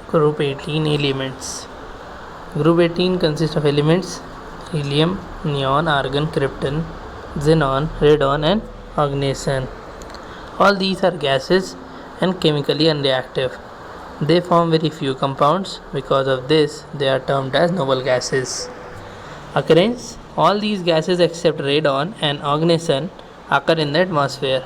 Group 18 elements. Group 18 consists of elements helium, neon, argon, krypton, xenon, radon, and oganesson. All these are gases and chemically unreactive. They form very few compounds. Because of this, they are termed as noble gases. Occurrence: all these gases except radon and oganesson occur in the atmosphere.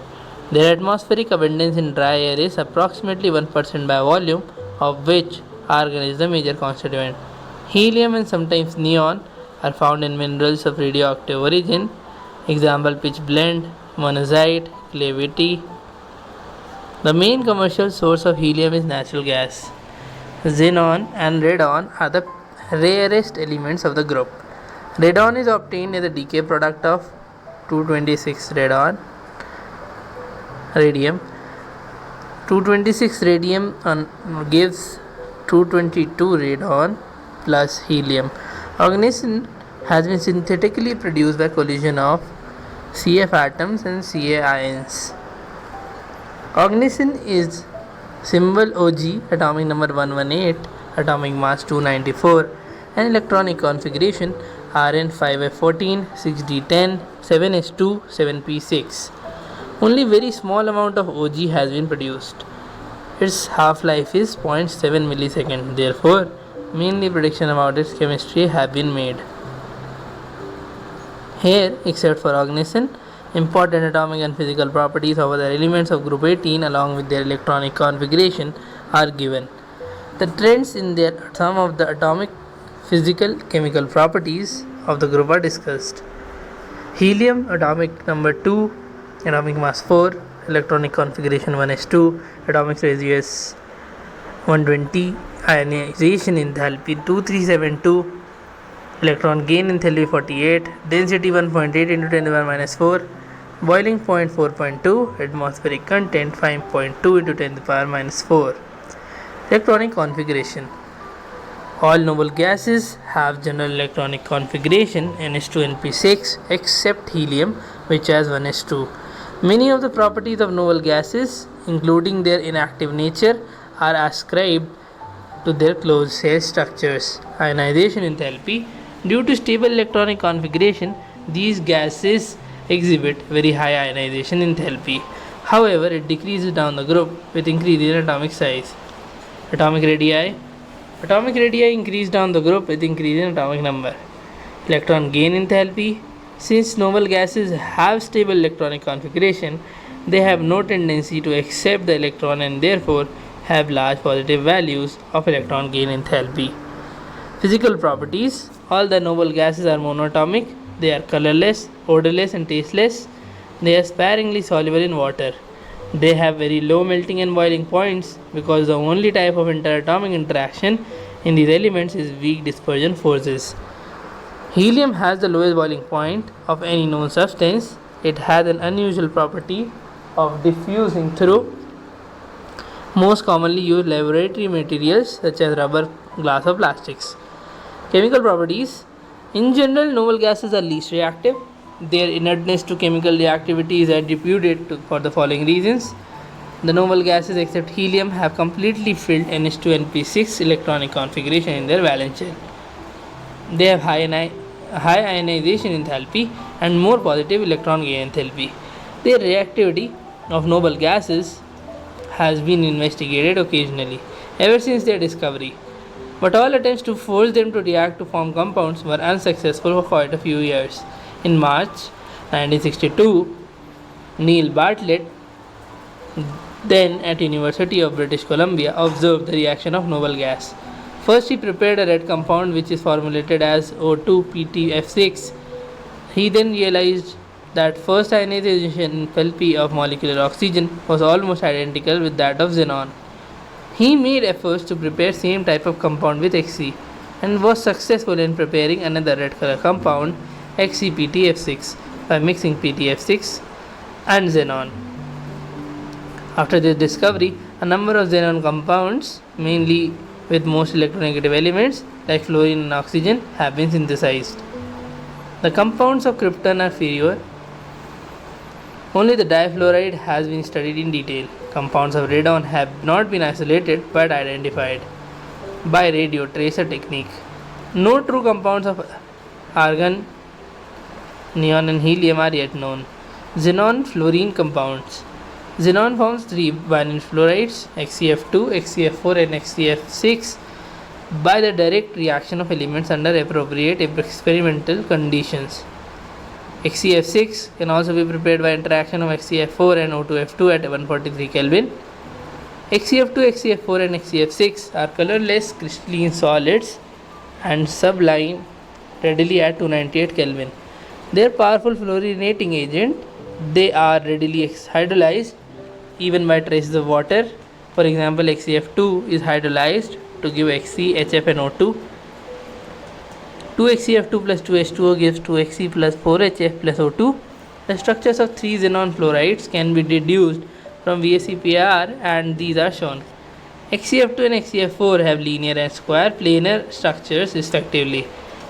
Their atmospheric abundance in dry air is approximately 1% by volume, of which argon is the major constituent. Helium and sometimes neon are found in minerals of radioactive origin. Example: pitchblende, monazite, clavite. The main commercial source of helium is natural gas. Xenon and radon are the rarest elements of the group. Radon is obtained as a decay product of 226 radium. 226 radium gives 222 radon plus helium. Oganesson has been synthetically produced by collision of CF atoms and Ca ions. Oganesson is symbol Og, atomic number 118, atomic mass 294, and electronic configuration Rn 5f14, 6d10, 7s2, 7p6. Only very small amount of Og has been produced. Its half-life is 0.7 millisecond. Therefore, mainly prediction about its chemistry have been made. Here, except for oganesson, important atomic and physical properties of other elements of group 18 along with their electronic configuration are given. The trends in some of the atomic, physical, chemical properties of the group are discussed. Helium, atomic number 2, atomic mass 4, electronic configuration 1s2, atomic radius 120, ionization enthalpy 2372, electron gain enthalpy 48, density 1.8 into 10 to the power minus 4, boiling point 4.2, atmospheric content 5.2 into 10 to the power minus 4. Electronic configuration. All noble gases have general electronic configuration Ns2np6 except helium, which has 1s2. Many of the properties of noble gases, including their inactive nature, are ascribed to their closed cell structures. Ionization enthalpy. Due to stable electronic configuration, these gases exhibit very high ionization enthalpy. However, it decreases down the group with increase in atomic size. Atomic radii. Atomic radii increase down the group with increase in atomic number. Electron gain enthalpy. Since noble gases have stable electronic configuration, they have no tendency to accept the electron and therefore have large positive values of electron gain enthalpy. Physical properties. All the noble gases are monatomic. They are colorless, odorless, and tasteless. They are sparingly soluble in water. They have very low melting and boiling points because the only type of interatomic interaction in these elements is weak dispersion forces. Helium has the lowest boiling point of any known substance. It has an unusual property of diffusing through most commonly used laboratory materials such as rubber, glass, or plastics. Chemical properties. In general, noble gases are least reactive. Their inertness to chemical reactivity is attributed for the following reasons. The noble gases except helium have completely filled Ns2np6 electronic configuration in their valence shell. They have high ionization enthalpy and more positive electron gain enthalpy. Their reactivity of noble gases has been investigated occasionally ever since their discovery, but all attempts to force them to react to form compounds were unsuccessful for quite a few years. In March 1962, Neil Bartlett, then at University of British Columbia, observed the reaction of noble gas. First, he prepared a red compound which is formulated as O2-PtF6. He then realized that first ionization enthalpy of molecular oxygen was almost identical with that of xenon. He made efforts to prepare same type of compound with Xc and was successful in preparing another red color compound XcPtF6 by mixing PtF6 and xenon. After this discovery, a number of xenon compounds, mainly with most electronegative elements like fluorine and oxygen, have been synthesized. The compounds of krypton are fewer. Only the difluoride has been studied in detail. Compounds of radon have not been isolated but identified. by radio tracer technique. No true compounds of argon, neon, and helium are yet known. Xenon fluorine compounds. Xenon forms three vinyl fluorides XCF2, XCF4, and XCF6 by the direct reaction of elements under appropriate experimental conditions. XCF6 can also be prepared by interaction of XCF4 and O2F2 at 143 Kelvin. XCF2, XCF4, and XCF6 are colorless crystalline solids and sublime readily at 298 Kelvin. They are powerful fluorinating agent. They are readily hydrolyzed even by traces of water. For example, XCF2 is hydrolyzed to give Xc, HF, and O2. 2XCF2 plus 2H2O gives 2Xc plus 4HF plus O2. The structures of three xenon fluorides can be deduced from VSEPR, and these are shown. XCF2 and XCF4 have linear and square planar structures respectively.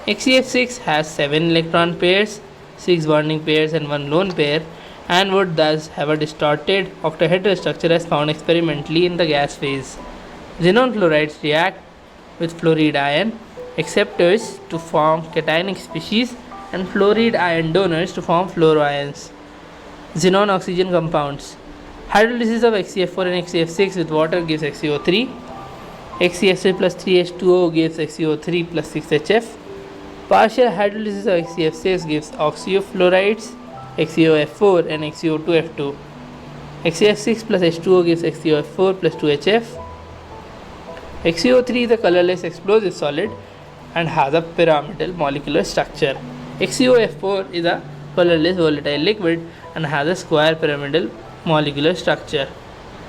XCF6 has 7 electron pairs, 6 bonding pairs, and 1 lone pair, and would thus have a distorted octahedral structure as found experimentally in the gas phase. Xenon fluorides react with fluoride ion acceptors to form cationic species and fluoride ion donors to form fluoroions. Xenon oxygen compounds. Hydrolysis of XCF4 and XCF6 with water gives XCO3. XCF6 plus 3H2O gives XCO3 plus 6HF. Partial hydrolysis of XCF6 gives oxyofluorides, XCOF4 and XCO2F2. XCF6 plus H2O gives XCOF4 plus 2HF. XCO3 is a colorless explosive solid and has a pyramidal molecular structure. XCOF4 is a colorless volatile liquid and has a square pyramidal molecular structure.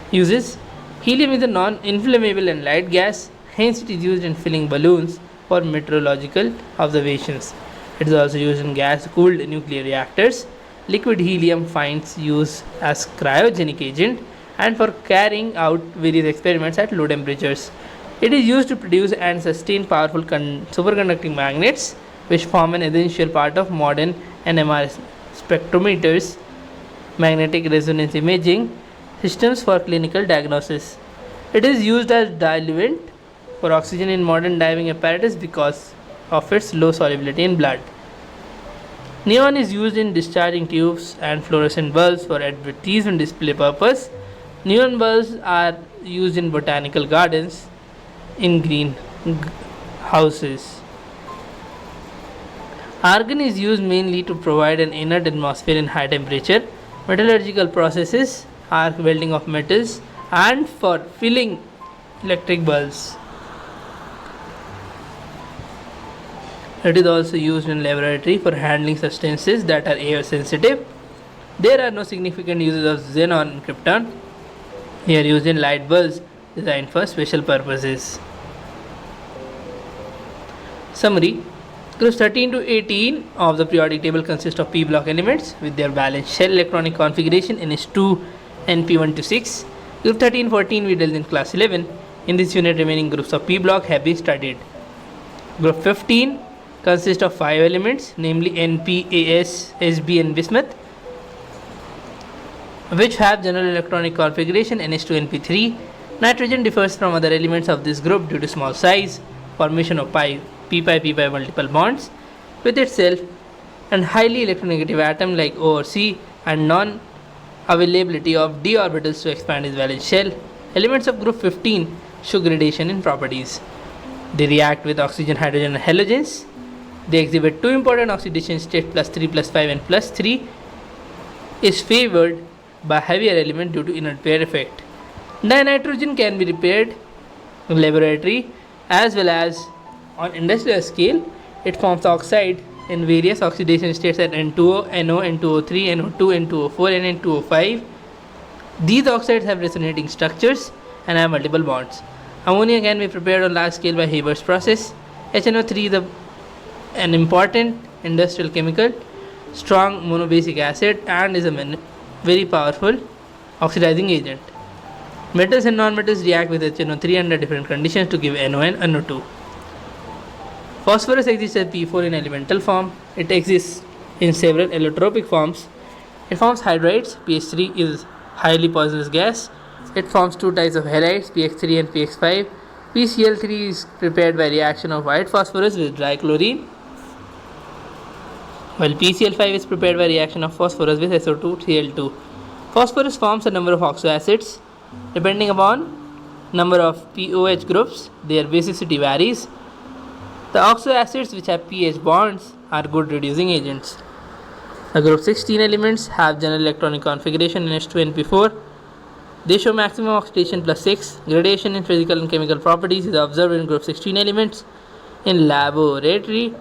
Uses: helium is a non-inflammable and light gas, hence it is used in filling balloons for meteorological observations. It is also used in gas-cooled nuclear reactors. Liquid helium finds use as cryogenic agent and for carrying out various experiments at low temperatures. It is used to produce and sustain powerful superconducting magnets, which form an essential part of modern NMR spectrometers, magnetic resonance imaging systems for clinical diagnosis. It is used as diluent for oxygen in modern diving apparatus because of its low solubility in blood. Neon is used in discharging tubes and fluorescent bulbs for advertisement display purpose. Neon bulbs are used in botanical gardens, in green houses. Argon is used mainly to provide an inert atmosphere in high temperature, metallurgical processes, arc welding of metals, and for filling electric bulbs. It is also used in laboratory for handling substances that are air sensitive. There are no significant uses of xenon and krypton. They are used in light bulbs designed for special purposes. Summary: Groups 13 to 18 of the periodic table consist of p block elements with their valence shell electronic configuration NH2 and p1 to 6. Group 13-14 we dealt in class 11. In this unit, remaining groups of p block have been studied. Group 15 consists of 5 elements, namely Np, As, Sb, and bismuth, which have general electronic configuration NH2 NP3. Nitrogen differs from other elements of this group due to small size, formation of p-pi multiple bonds with itself, and highly electronegative atom like O or C, and non-availability of d orbitals to expand its valence shell. Elements of group 15 show gradation in properties. They react with oxygen, hydrogen, and halogens. They exhibit two important oxidation states, +3, +5, and +3 is favored by heavier element due to inert pair effect. Dinitrogen can be repaired in laboratory as well as on industrial scale. It forms oxide in various oxidation states at N2O, NO, N2O3, NO2, N2O4, and N2O5. These oxides have resonating structures and have multiple bonds. Ammonia can be prepared on large scale by Haber's process. HNO3 is an important industrial chemical, strong monobasic acid, and is a very powerful oxidizing agent. Metals and nonmetals react with HNO3 under different conditions to give NO and NO2. Phosphorus exists as P4 in elemental form. It exists in several allotropic forms. It forms hydrides. PH3 is highly poisonous gas. It forms two types of halides, PX3 and PX5. PCl3 is prepared by reaction of white phosphorus with dry chlorine, while PCl5 is prepared by reaction of phosphorus with SO2Cl2. Phosphorus forms a number of oxo acids. Depending upon number of POH groups, their basicity varies. The oxo acids which have pH bonds are good reducing agents. The group 16 elements have general electronic configuration in H2 and P4. They show maximum oxidation plus 6. Gradation in physical and chemical properties is observed in group 16 elements. In laboratory,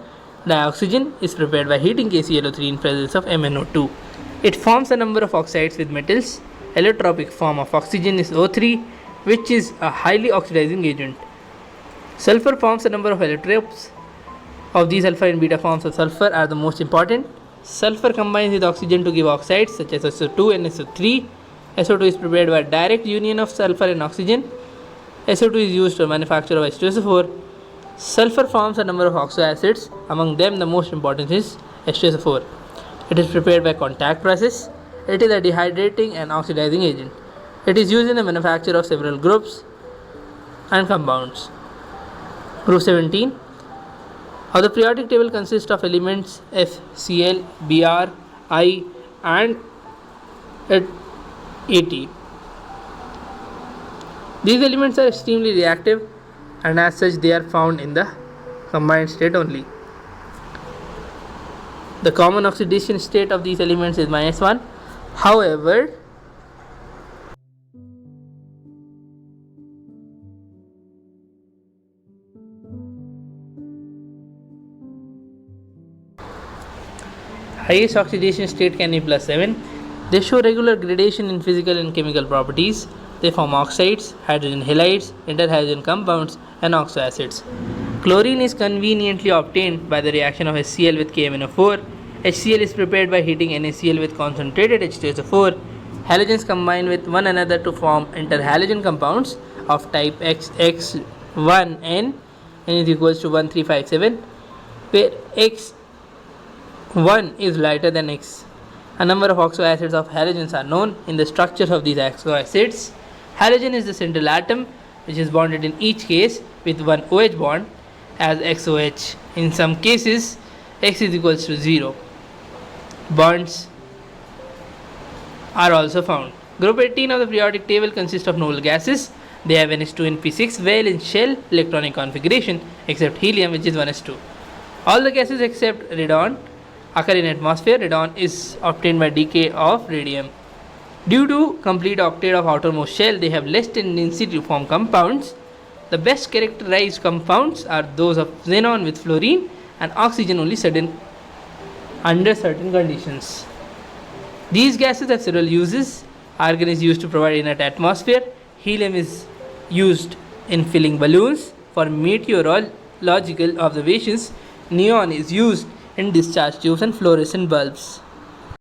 dioxygen is prepared by heating KClO3 in presence of MnO2. It forms a number of oxides with metals. Allotropic form of oxygen is O3, which is a highly oxidizing agent. Sulfur forms a number of allotropes. Of these, alpha and beta forms of sulfur are the most important. Sulfur combines with oxygen to give oxides such as SO2 and SO3. SO2 is prepared by direct union of sulfur and oxygen. SO2 is used for manufacture of H2SO4. Sulfur forms a number of oxo acids. Among them, the most important is H2SO4. It is prepared by contact process. It is a dehydrating and oxidizing agent. It is used in the manufacture of several groups and compounds. Group 17 of the periodic table consists of elements F, Cl, Br, I and AT. These elements are extremely reactive and as such they are found in the combined state only. The common oxidation state of these elements is -1. However, highest oxidation state can be +7. They show regular gradation in physical and chemical properties. They form oxides, hydrogen halides, interhydrogen compounds, and oxo acids. Chlorine is conveniently obtained by the reaction of HCl with KMnO4. HCl is prepared by heating NaCl with concentrated H2SO4. Halogens combine with one another to form interhalogen compounds of type XX1N. N is equals to 1357, where X1 is lighter than X. A number of oxo acids of halogens are known. In the structures of these oxo acids, halogen is the central atom which is bonded in each case with one OH bond as XOH. In some cases, X is equals to 0. Bonds are also found. Group 18 of the periodic table consists of noble gases. They have NH2 and P6 valence shell electronic configuration except helium, which is 1s2. All the gases except radon occur in atmosphere. Radon is obtained by decay of radium. Due to complete octet of outermost shell, they have less tendency to form compounds. The best characterized compounds are those of xenon with fluorine and oxygen only under certain conditions. These gases have several uses. Argon is used to provide inert atmosphere. Helium is used in filling balloons. For meteorological observations, neon is used in discharge tubes and fluorescent bulbs.